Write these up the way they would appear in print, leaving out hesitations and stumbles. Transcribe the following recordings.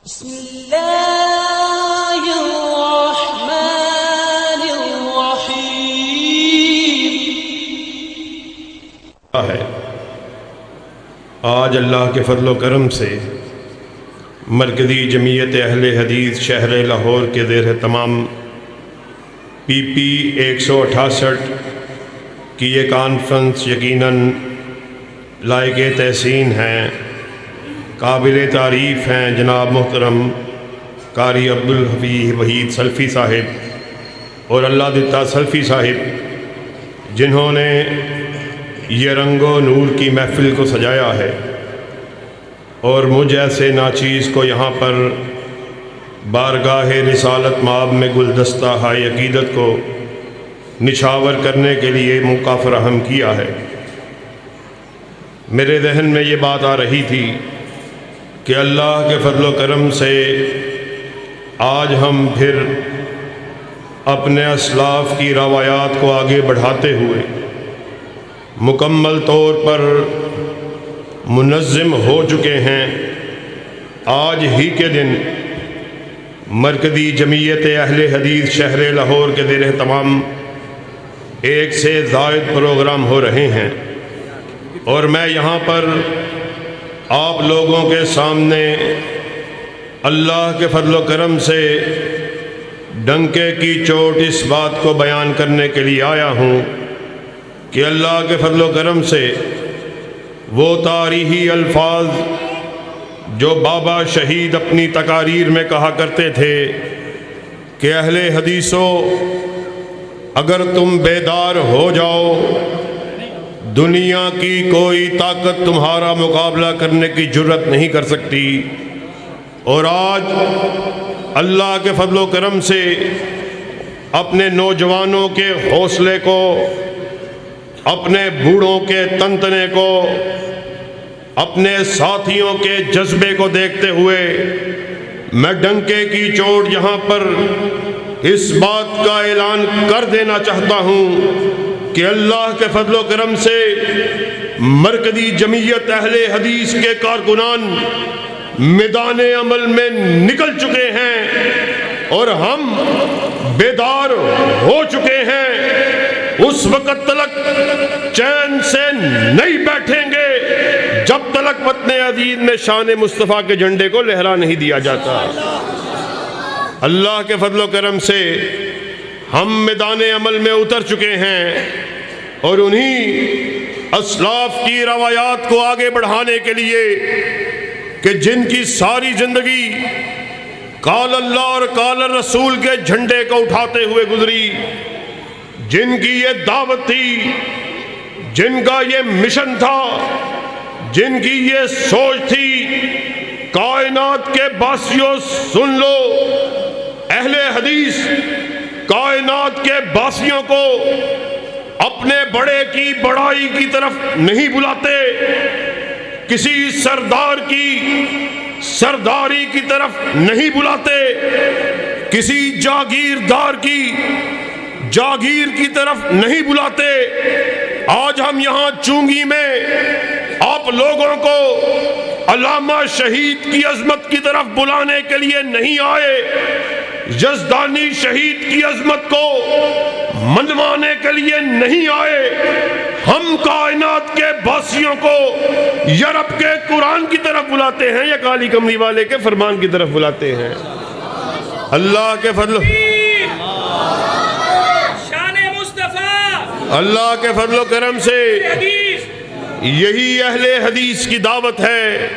بسم اللہ الرحمن الرحیم۔ ہے آج اللہ کے فضل و کرم سے مرکزی جمعیت اہل حدیث شہر لاہور کے زیر تمام PP 168 کی یہ کانفرنس یقیناً لائق تحسین ہیں، قابل تعریف ہیں جناب محترم قاری عبدالحفیظ وحید سلفی صاحب اور اللہ دتا سلفی صاحب، جنہوں نے یہ رنگ و نور کی محفل کو سجایا ہے اور مجھ ایسے ناچیز کو یہاں پر بارگاہ رسالت مآب میں گلدستہ ہائے عقیدت کو نچھاور کرنے کے لیے موقع فراہم کیا ہے۔ میرے ذہن میں یہ بات آ رہی تھی کہ اللہ کے فضل و کرم سے آج ہم پھر اپنے اسلاف کی روایات کو آگے بڑھاتے ہوئے مکمل طور پر منظم ہو چکے ہیں۔ آج ہی کے دن مرکزی جمعیت اہل حدیث شہر لاہور کے زیر تمام 1 سے زائد پروگرام ہو رہے ہیں، اور میں یہاں پر آپ لوگوں کے سامنے اللہ کے فضل و کرم سے ڈنکے کی چوٹ اس بات کو بیان کرنے کے لیے آیا ہوں کہ اللہ کے فضل و کرم سے وہ تاریخی الفاظ جو بابا شہید اپنی تقاریر میں کہا کرتے تھے کہ اہل حدیثو اگر تم بیدار ہو جاؤ دنیا کی کوئی طاقت تمہارا مقابلہ کرنے کی جرت نہیں کر سکتی، اور آج اللہ کے فضل و کرم سے اپنے نوجوانوں کے حوصلے کو، اپنے بوڑھوں کے تنتنے کو، اپنے ساتھیوں کے جذبے کو دیکھتے ہوئے میں ڈنکے کی چوٹ یہاں پر اس بات کا اعلان کر دینا چاہتا ہوں کہ اللہ کے فضل و کرم سے مرکزی جمعیت اہل حدیث کے کارکنان میدان عمل میں نکل چکے ہیں اور ہم بیدار ہو چکے ہیں۔ اس وقت تلک چین سے نہیں بیٹھیں گے جب تلک وطن عزیز میں شان مصطفیٰ کے جھنڈے کو لہرا نہیں دیا جاتا۔ اللہ کے فضل و کرم سے ہم میدان عمل میں اتر چکے ہیں، اور انہی اسلاف کی روایات کو آگے بڑھانے کے لیے کہ جن کی ساری زندگی قال اللہ اور قال الرسول کے جھنڈے کو اٹھاتے ہوئے گزری، جن کی یہ دعوت تھی، جن کا یہ مشن تھا، جن کی یہ سوچ تھی، کائنات کے باسیوں سن لو، اہل حدیث کائنات کے باسیوں کو اپنے بڑے کی بڑائی کی طرف نہیں بلاتے، کسی سردار کی سرداری کی طرف نہیں بلاتے، کسی جاگیردار کی جاگیر کی طرف نہیں بلاتے۔ آج ہم یہاں چونگی میں آپ لوگوں کو علامہ شہید کی عظمت کی طرف بلانے کے لیے نہیں آئے، یزدانی شہید کی عظمت کو منوانے کے لیے نہیں آئے، ہم کائنات کے باسیوں کو یورپ کے قرآن کی طرف بلاتے ہیں یا کالی کملی والے کے فرمان کی طرف بلاتے ہیں۔ اللہ کے فضل اللہ کے فضل و کرم سے یہی اہل حدیث کی دعوت ہے،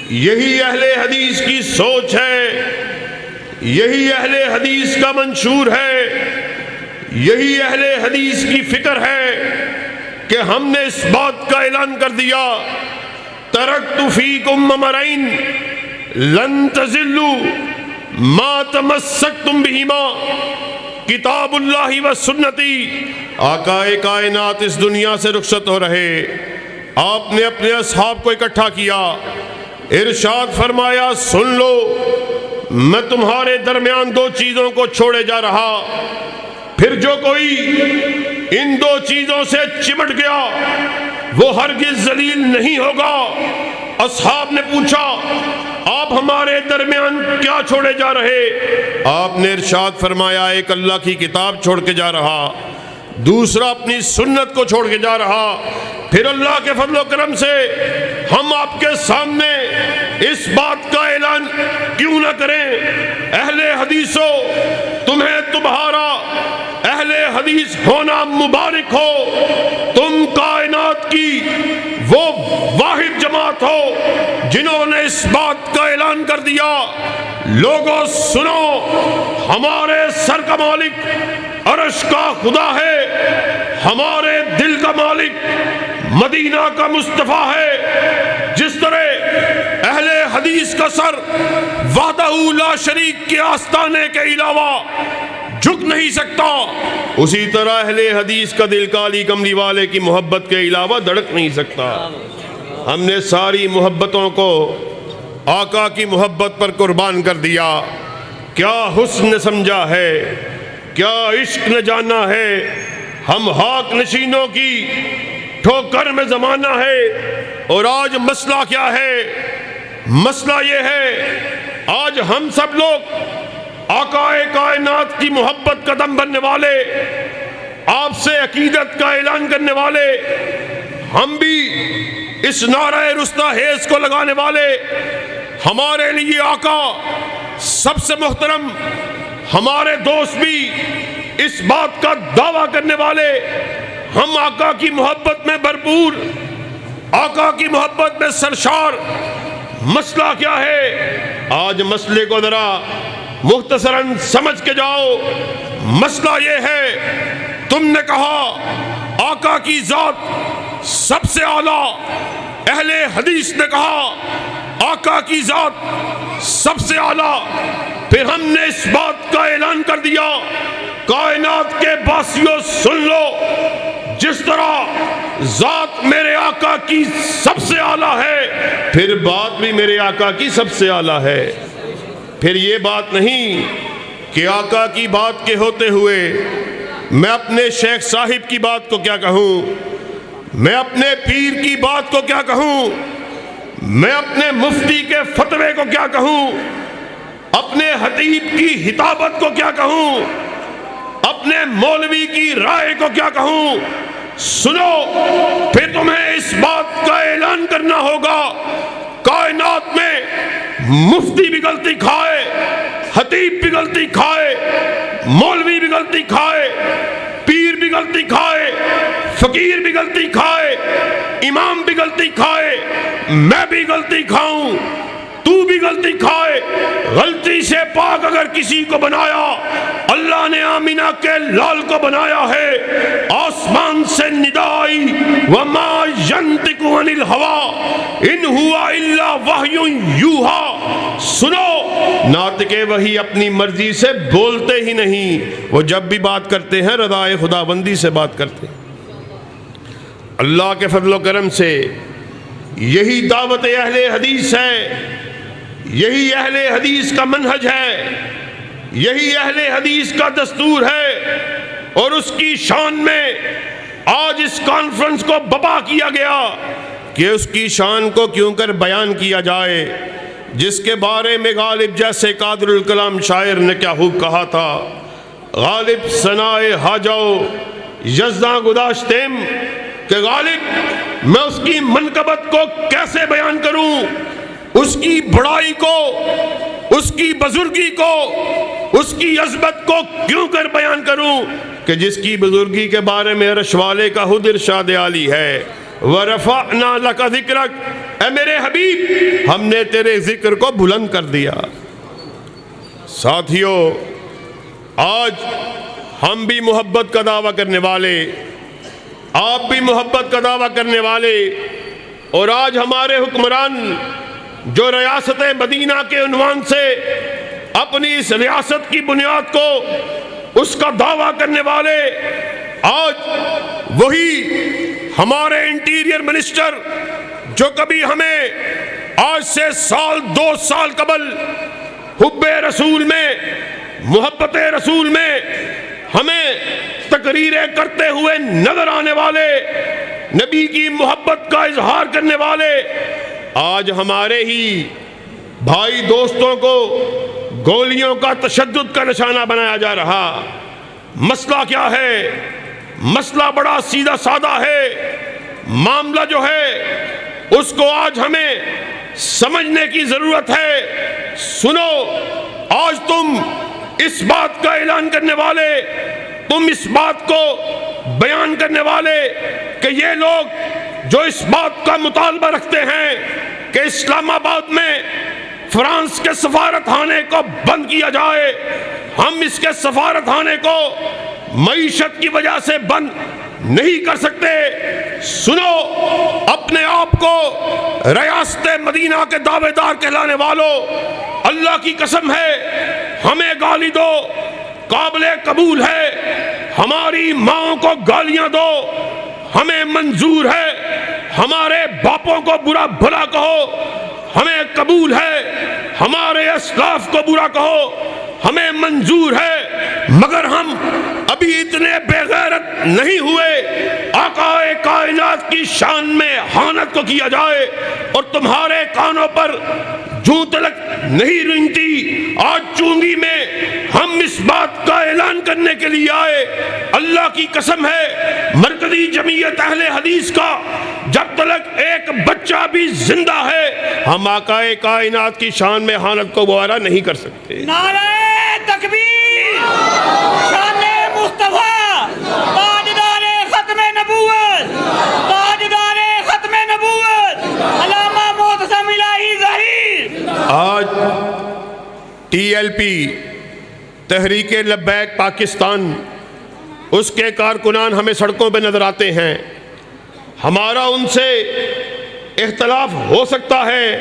یہی اہل حدیث کی سوچ ہے، یہی اہل حدیث کا منشور ہے، یہی اہل حدیث کی فکر ہے کہ ہم نے اس بات کا اعلان کر دیا ترکت فیکم امرین لن تضلوا ما تمسکتم بہما کتاب اللہ و سنتی۔ آقا کائنات اس دنیا سے رخصت ہو رہے، آپ نے اپنے اصحاب کو اکٹھا کیا، ارشاد فرمایا سن لو میں تمہارے درمیان 2 چیزوں کو چھوڑے جا رہا، پھر جو کوئی ان 2 چیزوں سے چمٹ گیا وہ ہرگز ذلیل نہیں ہوگا۔ اصحاب نے پوچھا آپ آپ ہمارے درمیان کیا چھوڑے جا رہے؟ آپ نے ارشاد فرمایا ایک اللہ کی کتاب چھوڑ کے جا رہا، دوسرا اپنی سنت کو چھوڑ کے جا رہا۔ پھر اللہ کے فضل و کرم سے ہم آپ کے سامنے اس بات کا اعلان کیوں نہ کریں، اہل حدیثو تمہیں تمہارا اہل حدیث ہونا مبارک ہو، تم کائنات کی وہ واحد جماعت ہو جنہوں نے اس بات کا اعلان کر دیا، لوگوں سنو، ہمارے سر کا مالک عرش کا خدا ہے، ہمارے دل کا مالک مدینہ کا مصطفیٰ ہے۔ جس طرح اہل حدیث کا سر وحدہ لا شریک کے آستانے کے علاوہ جھک نہیں سکتا، اسی طرح اہل حدیث کا دل کالی کملی والے کی محبت کے علاوہ دھڑک نہیں سکتا۔ ہم نے ساری محبتوں کو آقا کی محبت پر قربان کر دیا۔ کیا حسن سمجھا ہے، کیا عشق نہ جانا ہے، ہم حاک نشینوں کی ٹھوکر میں زمانہ ہے۔ اور آج مسئلہ کیا ہے؟ مسئلہ یہ ہے آج ہم سب لوگ آقا کائنات کی محبت کا دم بننے والے، آپ سے عقیدت کا اعلان کرنے والے، ہم بھی اس نعرہ رستاخیز کو لگانے والے، ہمارے لیے آقا سب سے محترم، ہمارے دوست بھی اس بات کا دعویٰ کرنے والے، ہم آقا کی محبت میں بھرپور، آقا کی محبت میں سرشار۔ مسئلہ کیا ہے؟ آج مسئلے کو ذرا مختصراً سمجھ کے جاؤ۔ مسئلہ یہ ہے، تم نے کہا آقا کی ذات سب سے اعلیٰ، اہل حدیث نے کہا آقا کی ذات سب سے اعلیٰ، پھر ہم نے اس بات کا اعلان کر دیا کائنات کے باسیوں سن لو، جس طرح ذات میرے آقا کی سب سے اعلیٰ ہے، پھر بات بھی میرے آقا کی سب سے اعلیٰ ہے۔ پھر یہ بات نہیں کہ آقا کی بات کے ہوتے ہوئے میں اپنے شیخ صاحب کی بات کو کیا کہوں، میں اپنے پیر کی بات کو کیا کہوں، میں اپنے مفتی کے فتوے کو کیا کہوں، اپنے خطیب کی خطابت کو کیا کہوں، اپنے مولوی کی رائے کو کیا کہوں۔ سنو، پھر تمہیں اس بات کا اعلان کرنا ہوگا کائنات میں مفتی بھی غلطی کھائے، خطیب بھی غلطی کھائے، مولوی بھی غلطی کھائے، پیر بھی غلطی کھائے، فقیر بھی غلطی کھائے، امام بھی غلطی کھائے، میں بھی غلطی کھاؤں، تو بھی غلطی کھائے۔ غلطی سے پاک اگر کسی کو بنایا، اللہ نے آمینہ کے لال کو بنایا ہے، آسمان سے ندا آئی وَمَا يَنْطِقُ عَنِ الْهَوَىٰ إِنْ هُوَ إِلَّا وَحْيٌ يُوحَىٰ۔ سنو، ناطق وحی اپنی مرضی سے بولتے ہی نہیں، وہ جب بھی بات کرتے ہیں رضائے خداوندی سے بات کرتے ہیں۔ اللہ کے فضل و کرم سے یہی دعوت اہل حدیث ہے، یہی اہل حدیث کا منہج ہے، یہی اہل حدیث کا دستور ہے، اور اس کی شان میں آج اس کانفرنس کو بپا کیا گیا کہ اس کی شان کو کیوں کر بیان کیا جائے، جس کے بارے میں غالب جیسے قادر الکلام شاعر نے کیا خوب کہا تھا، غالب ثنائے حاجو یزداں گداشتیم، کہ غالب میں اس کی منقبت کو کیسے بیان کروں، اس کی بڑائی کو، اس کی بزرگی کو، اس کی عظمت کو کیوں کر بیان کروں، کہ جس کی بزرگی کے بارے میں عرش والے کا خود ارشاد عالی ہے، وَرَفَعْنَا لَكَ ذِكْرَكَ، اے میرے حبیب ہم نے تیرے ذکر کو بلند کر دیا۔ ساتھیو، آج ہم بھی محبت کا دعویٰ کرنے والے، آپ بھی محبت کا دعویٰ کرنے والے، اور آج ہمارے حکمران جو ریاست مدینہ کے عنوان سے اپنی اس ریاست کی بنیاد کو اس کا دعویٰ کرنے والے، آج وہی ہمارے انٹیریئر منسٹر جو کبھی ہمیں آج سے سال 2 سال قبل حب رسول میں، محبت رسول میں ہمیں تقریریں کرتے ہوئے نظر آنے والے، نبی کی محبت کا اظہار کرنے والے، آج ہمارے ہی بھائی دوستوں کو گولیوں کا تشدد کا نشانہ بنایا جا رہا۔ مسئلہ کیا ہے؟ مسئلہ بڑا سیدھا سادہ ہے۔ معاملہ جو ہے اس کو آج ہمیں سمجھنے کی ضرورت ہے۔ سنو، آج تم اس بات کا اعلان کرنے والے، تم اس بات کو بیان کرنے والے کہ یہ لوگ جو اس بات کا مطالبہ رکھتے ہیں کہ اسلام آباد میں فرانس کے سفارت خانے کو بند کیا جائے، ہم اس کے سفارت خانے کو معیشت کی وجہ سے بند نہیں کر سکتے۔ سنو، اپنے آپ کو ریاست مدینہ کے دعوے دار کہلانے والوں، اللہ کی قسم ہے ہمیں گالی دو، قابل قبول ہے۔ ہماری ماں کو گالیاں دو، ہمیں منظور ہے۔ ہمارے باپوں کو برا بھلا کہو، ہمیں قبول ہے۔ ہمارے اسلاف کو برا کہو، ہمیں منظور ہے۔ مگر ہم ابھی اتنے بے غیرت نہیں ہوئے آقا کائنات کی شان میں خیانت کو کیا جائے اور تمہارے کانوں پر جوں تلک نہیں رنگتی۔ آج چونگی میں ہم اس بات کا اعلان کرنے کے لیے آئے، اللہ کی قسم ہے مرکزی جمعیت اہل حدیث کا جب تلک ایک بچہ بھی زندہ ہے، ہم آقا کائنات کی شان میں خیانت کو گوارا نہیں کر سکتے۔ نعرہ تکبیر، شان مصطفیٰ، تاجدار ختم نبوت، تاجدار ختم نبوت، علامہ معتصم الہی ظہیر۔ آج T L P Tehreek Labbaik Pakistan, اس کے کارکنان ہمیں سڑکوں پہ نظر آتے ہیں۔ ہمارا ان سے اختلاف ہو سکتا ہے،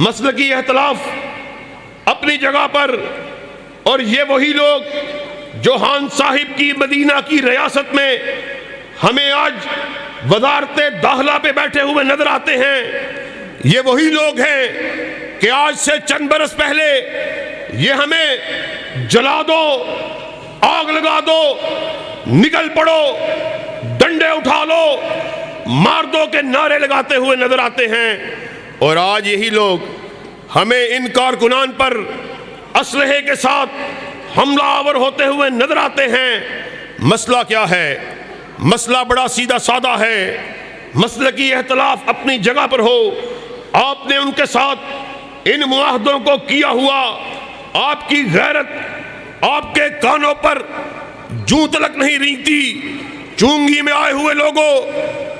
مسلکی اختلاف اپنی جگہ پر، اور یہ وہی لوگ جو خان صاحب کی مدینہ کی ریاست میں ہمیں آج وزارت داخلہ پہ بیٹھے ہوئے نظر آتے ہیں، یہ وہی لوگ ہیں کہ آج سے چند برس پہلے یہ ہمیں جلا دو، آگ لگا دو، نکل پڑو، ڈنڈے اٹھا لو، مار دو کے نعرے لگاتے ہوئے نظر آتے ہیں، اور آج یہی لوگ ہمیں ان کارکنان پر اسلحے کے ساتھ حملہ آور ہوتے ہوئے نظر آتے ہیں۔ مسئلہ کیا ہے؟ مسئلہ بڑا سیدھا سادہ ہے۔ مسلکی اختلاف اپنی جگہ پر ہو، آپ نے ان کے ساتھ ان معاہدوں کو کیا ہوا، آپ کی غیرت آپ کے کانوں پر جوں تلک نہیں رینگتی۔ چونگی میں آئے ہوئے لوگوں،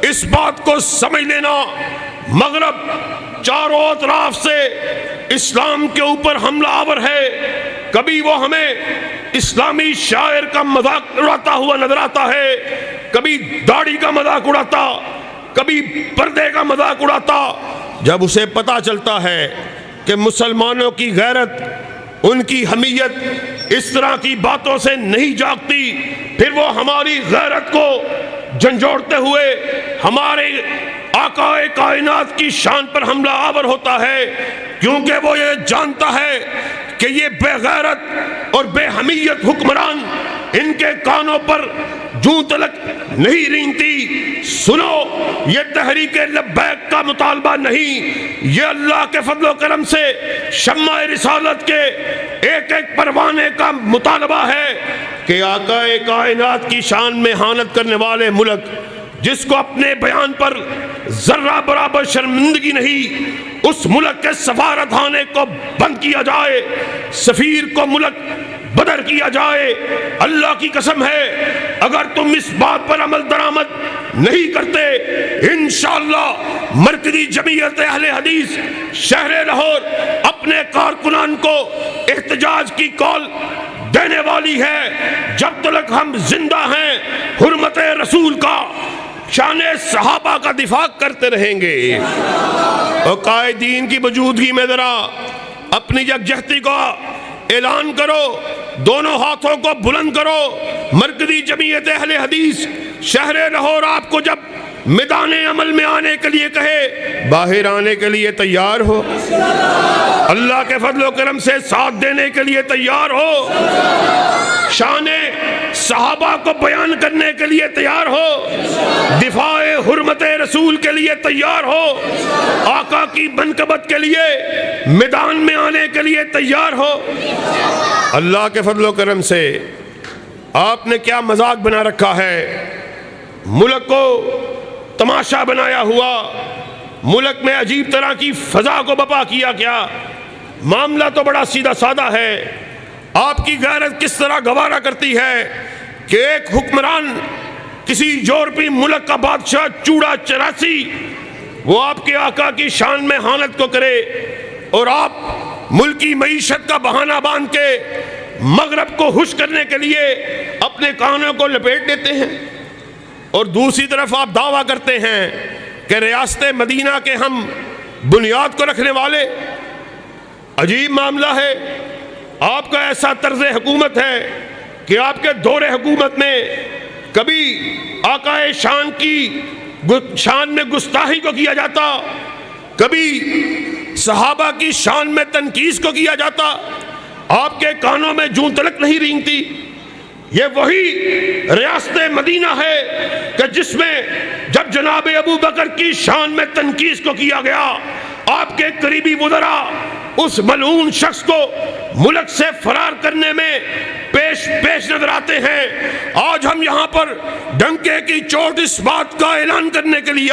اس بات کو سمجھ لینا، مغرب چاروں اطراف سے اسلام کے اوپر حملہ آور ہے۔ کبھی وہ ہمیں اسلامی شاعر کا مذاق اڑاتا ہوا نظر آتا ہے، کبھی داڑھی کا مذاق اڑاتا، کبھی پردے کا مذاق اڑاتا۔ جب اسے پتہ چلتا ہے کہ مسلمانوں کی غیرت، ان کی حمیت اس طرح کی باتوں سے نہیں جاگتی، پھر وہ ہماری غیرت کو جھنجھوڑتے ہوئے ہمارے آقا کائنات کی شان پر حملہ آور ہوتا ہے، کیونکہ وہ یہ جانتا ہے کہ یہ بے غیرت اور بے حمیت حکمران ان کے کانوں پر جوں تلک نہیں رینگتی۔ سنو، یہ تحریک لبیک کا مطالبہ نہیں، یہ اللہ کے فضل و کرم سے شمع رسالت کے ایک ایک پروانے کا مطالبہ ہے کہ آقا کائنات کی شان میں خیانت کرنے والے ملک جس کو اپنے بیان پر ذرہ برابر شرمندگی نہیں، اس ملک کے سفارت خانے کو بند کیا جائے، سفیر کو ملک بدر کیا جائے۔ اللہ کی قسم ہے اگر تم اس بات پر عمل درآمد نہیں کرتے، انشاءاللہ مرکزی جمعیت اہل حدیث شہر لاہور اپنے کارکنان کو احتجاج کی کال دینے والی ہے۔ جب تک ہم زندہ ہیں، حرمت رسول کا، شان صحابہ کا دفاع کرتے رہیں گے۔ اور قائدین کی موجودگی میں ذرا اپنی یکجہتی کا اعلان کرو، دونوں ہاتھوں کو بلند کرو۔ مرکزی جمعیت اہل حدیث شہر لاہور آپ کو جب میدان عمل میں آنے کے لیے کہے، باہر آنے کے لیے تیار ہو، اللہ کے فضل و کرم سے ساتھ دینے کے لیے تیار ہو۔ شان صحابہ کو بیان کرنے کے لیے تیار ہو، دفاع حرمت رسول کے لیے تیار ہو، آقا کی منقبت کے لیے میدان میں آنے کے لیے تیار ہو۔ اللہ کے فضل و کرم سے آپ نے کیا مذاق بنا رکھا ہے، ملک کو تماشا بنایا ہوا، ملک میں عجیب طرح کی فضا کو بپا کیا گیا۔ معاملہ تو بڑا سیدھا سادہ ہے، آپ کی غیرت کس طرح گوارا کرتی ہے کہ ایک حکمران کسی یورپی ملک کا بادشاہ چوڑا چراسی وہ آپ کے آقا کی شان میں حانت کو کرے، اور آپ ملکی معیشت کا بہانہ باندھ کے مغرب کو خوش کرنے کے لیے اپنے کانوں کو لپیٹ دیتے ہیں، اور دوسری طرف آپ دعویٰ کرتے ہیں کہ ریاست مدینہ کے ہم بنیاد کو رکھنے والے۔ عجیب معاملہ ہے، آپ کا ایسا طرز حکومت ہے کہ آپ کے دور حکومت میں کبھی آقا شان کی شان میں گستاخی کو کیا جاتا، کبھی صحابہ کی شان میں تنقیص کو کیا جاتا، آپ کے کانوں میں جوں تلک نہیں رینگتی۔ یہ وہی ریاست مدینہ ہے کہ جس میں جب جناب ابو بکر کی شان میں تنقیص کو کیا گیا، آپ کے قریبی وزراء اس ملعون شخص کو ملک سے فرار کرنے میں پیش نظر آتے ہیں۔ آج ہم یہاں پر ڈنکے کی چوٹ اس بات کا اعلان کرنے کے لیے